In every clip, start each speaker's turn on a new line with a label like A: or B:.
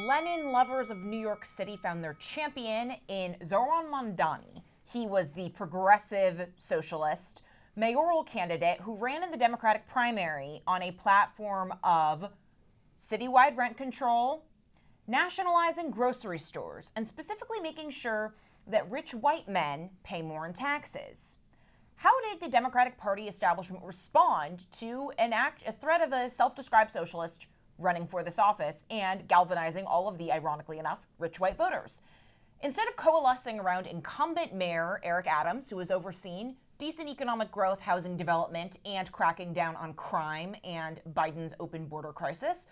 A: Lenin lovers of New York City found their champion in Zohran Mamdani. He was the progressive socialist mayoral candidate who ran in the Democratic primary on a platform of citywide rent control, nationalizing grocery stores, and specifically making sure that rich white men pay more in taxes. How did the Democratic Party establishment respond to a threat of a self-described socialist running for this office and galvanizing all of the, ironically enough, rich white voters? Instead of coalescing around incumbent Mayor Eric Adams, who has overseen decent economic growth, housing development, and cracking down on crime and Biden's open border crisis,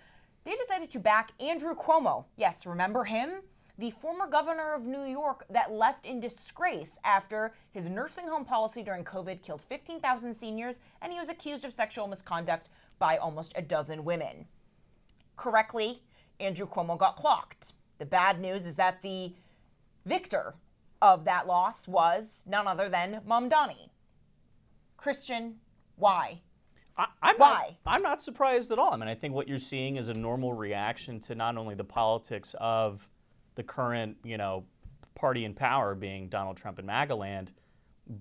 A: they decided to back Andrew Cuomo. Yes, remember him? The former governor of New York that left in disgrace after his nursing home policy during COVID killed 15,000 seniors, and he was accused of sexual misconduct by almost a dozen women. Correctly, Andrew Cuomo got clocked. The bad news is that the victor of that loss was none other than Mamdani. Christian, why? Why?
B: I'm not surprised at all. I mean, I think what you're seeing is a normal reaction to not only the politics of the current, party in power being Donald Trump and MAGA land,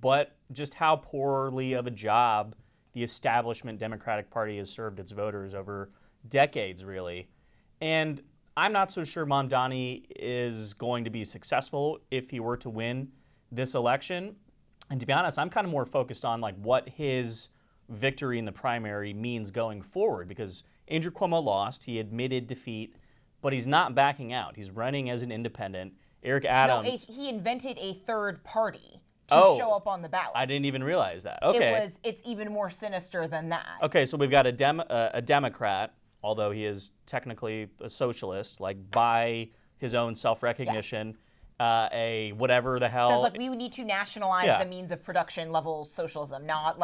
B: but just how poorly of a job the establishment Democratic Party has served its voters over decades, really. And I'm not so sure Mamdani is going to be successful if he were to win this election. And to be honest, I'm kind of more focused on what his victory in the primary means going forward, because Andrew Cuomo lost. He admitted defeat, but he's not backing out. He's running as an independent. Eric Adams.
A: No, he invented a third party to show up on the ballot.
B: I didn't even realize that. Okay.
A: It's even more sinister than that.
B: Okay, so we've got a Democrat, although he is technically a socialist, by his own self-recognition. Yes. A whatever the hell.
A: Says we need to nationalize the means of production level socialism, not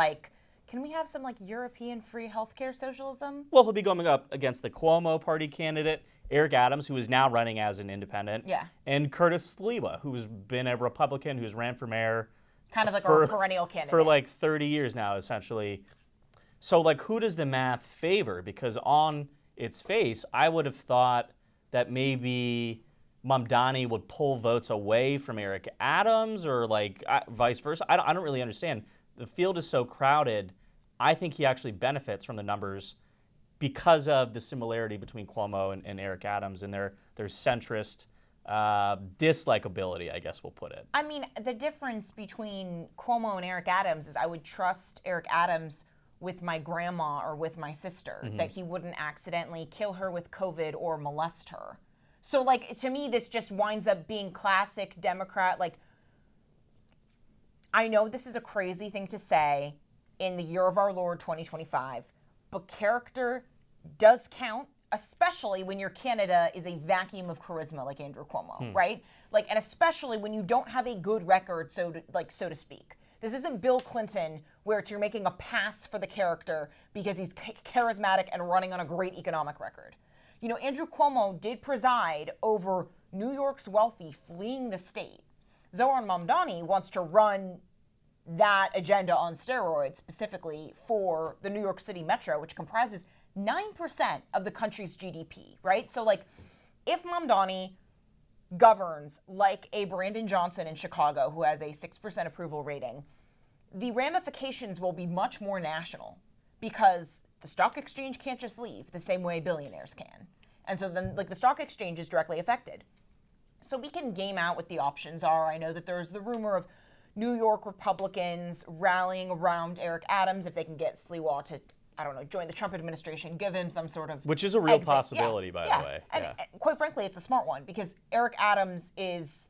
A: can we have some European free healthcare socialism?
B: Well, he'll be going up against the Cuomo party candidate, Eric Adams, who is now running as an independent.
A: Yeah.
B: And Curtis Sliwa, who's been a Republican, who's ran for mayor.
A: Kind of a perennial candidate.
B: For 30 years now, essentially. So who does the math favor? Because on its face, I would have thought that maybe Mamdani would pull votes away from Eric Adams or vice versa. I don't really understand. The field is so crowded. I think he actually benefits from the numbers because of the similarity between Cuomo and Eric Adams and their centrist dislikability, I guess we'll put it.
A: I mean, the difference between Cuomo and Eric Adams is I would trust Eric Adams with my grandma or with my sister, that he wouldn't accidentally kill her with COVID or molest her. So, to me, this just winds up being classic Democrat. I know this is a crazy thing to say in the year of our Lord 2025, but character does count, especially when your candidate is a vacuum of charisma like Andrew Cuomo, right? And especially when you don't have a good record, so to speak. This isn't Bill Clinton, where you're making a pass for the character because he's charismatic and running on a great economic record. Andrew Cuomo did preside over New York's wealthy fleeing the state. Zohran Mamdani wants to run that agenda on steroids, specifically for the New York City Metro, which comprises 9% of the country's GDP, right? So, if Mamdani governs like a Brandon Johnson in Chicago, who has a 6% approval rating, the ramifications will be much more national because the stock exchange can't just leave the same way billionaires can. And so then, the stock exchange is directly affected. So we can game out what the options are. I know that there's the rumor of New York Republicans rallying around Eric Adams if they can get Sliwa to, join the Trump administration, give him some sort of
B: Which is a real exit. Possibility, by the way.
A: And quite frankly, it's a smart one because Eric Adams is...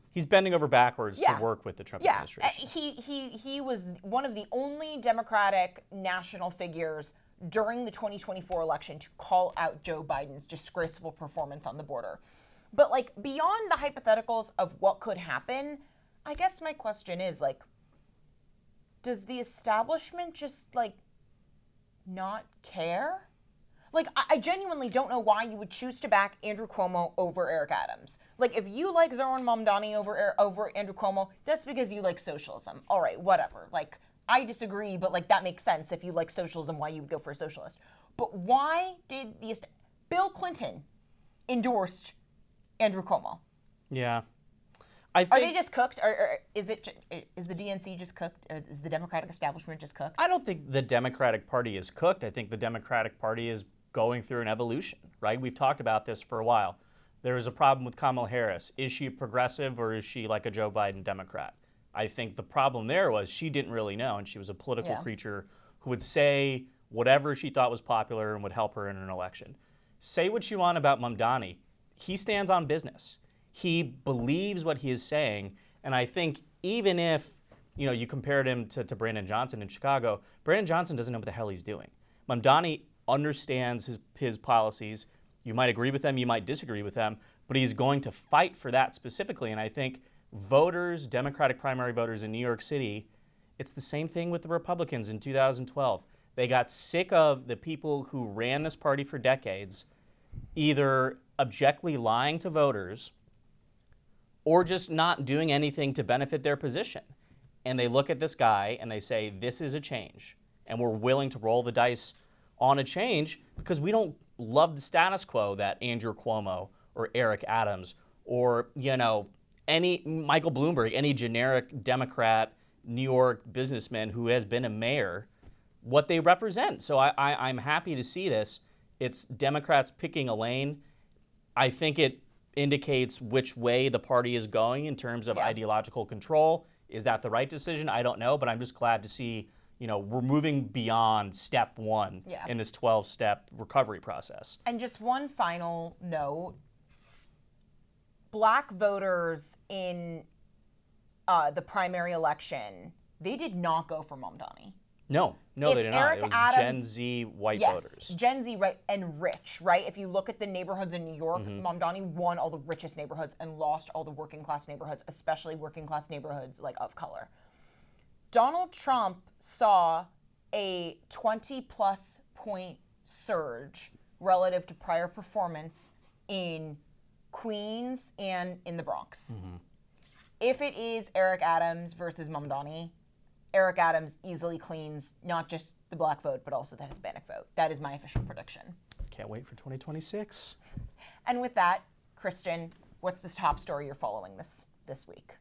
B: He's bending over backwards to work with the Trump administration.
A: He was one of the only Democratic national figures during the 2024 election to call out Joe Biden's disgraceful performance on the border. But beyond the hypotheticals of what could happen, I guess my question is does the establishment just not care? I genuinely don't know why you would choose to back Andrew Cuomo over Eric Adams. If you like Zohran Mamdani over Andrew Cuomo, that's because you like socialism. All right, whatever. I disagree, but that makes sense if you like socialism, why you would go for a socialist. But why did Bill Clinton endorsed Andrew Cuomo.
B: Yeah. I think,
A: Are they just cooked, or is the DNC just cooked, or is the Democratic establishment just cooked?
B: I don't think the Democratic Party is cooked. I think the Democratic Party is going through an evolution, right? We've talked about this for a while. There is a problem with Kamala Harris. Is she progressive or is she like a Joe Biden Democrat? I think the problem there was she didn't really know, and she was a political creature who would say whatever she thought was popular and would help her in an election. Say what you want about Mamdani. He stands on business. He believes what he is saying, and I think even if you compared him to Brandon Johnson in Chicago, Brandon Johnson doesn't know what the hell he's doing. Mamdani understands his policies. You might agree with them, you might disagree with them, but he's going to fight for that specifically, and I think voters, Democratic primary voters in New York City, it's the same thing with the Republicans in 2012. They got sick of the people who ran this party for decades either abjectly lying to voters or just not doing anything to benefit their position. And they look at this guy and they say, this is a change. And we're willing to roll the dice on a change because we don't love the status quo that Andrew Cuomo or Eric Adams or, any Michael Bloomberg, any generic Democrat, New York businessman who has been a mayor, what they represent. So I'm happy to see this. It's Democrats picking a lane. I think it indicates which way the party is going in terms of ideological control. Is that the right decision? I don't know, but I'm just glad to see, we're moving beyond step one in this 12-step recovery process.
A: And just one final note, Black voters in the primary election, they did not go for Mamdani.
B: No, they did not. It was Gen Z white voters.
A: Gen Z, right, and rich, right? If you look at the neighborhoods in New York, Mamdani won all the richest neighborhoods and lost all the working class neighborhoods, especially working class neighborhoods of color. Donald Trump saw a 20-plus point surge relative to prior performance in Queens and in the Bronx. If it is Eric Adams versus Mamdani, Eric Adams easily cleans not just the Black vote, but also the Hispanic vote. That is my official prediction.
B: Can't wait for 2026.
A: And with that, Christian, what's the top story you're following this week?